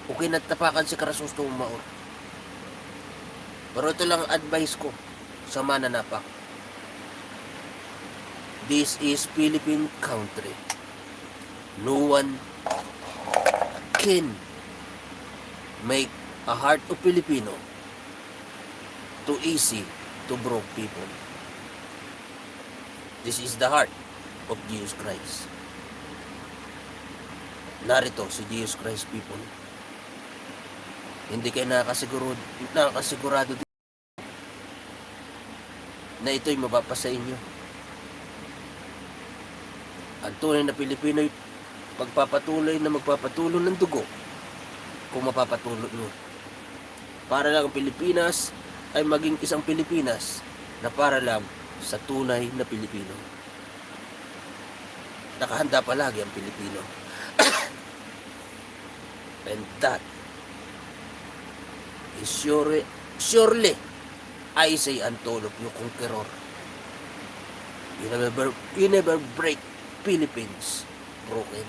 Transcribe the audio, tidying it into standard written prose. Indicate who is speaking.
Speaker 1: o kinatapakan si Karasustong Maor. Pero ito lang advice ko sa mananapak. This is Philippine country. No one can make a heart of Filipino too easy to broke people. This is the heart of Jesus Christ. Narito si Jesus Christ, people. Hindi kayo nakakasigurado na ito'y mapapasa inyo. Ang tunay na Pilipino'y magpapatuloy ng dugo kung mapapatuloy nyo. Para lang ang Pilipinas ay maging isang Pilipinas na para lang sa tunay na Pilipino. Nakahanda palagi ang Pilipino. And that is surely I say unto all of you conqueror. You never break Philippines broken.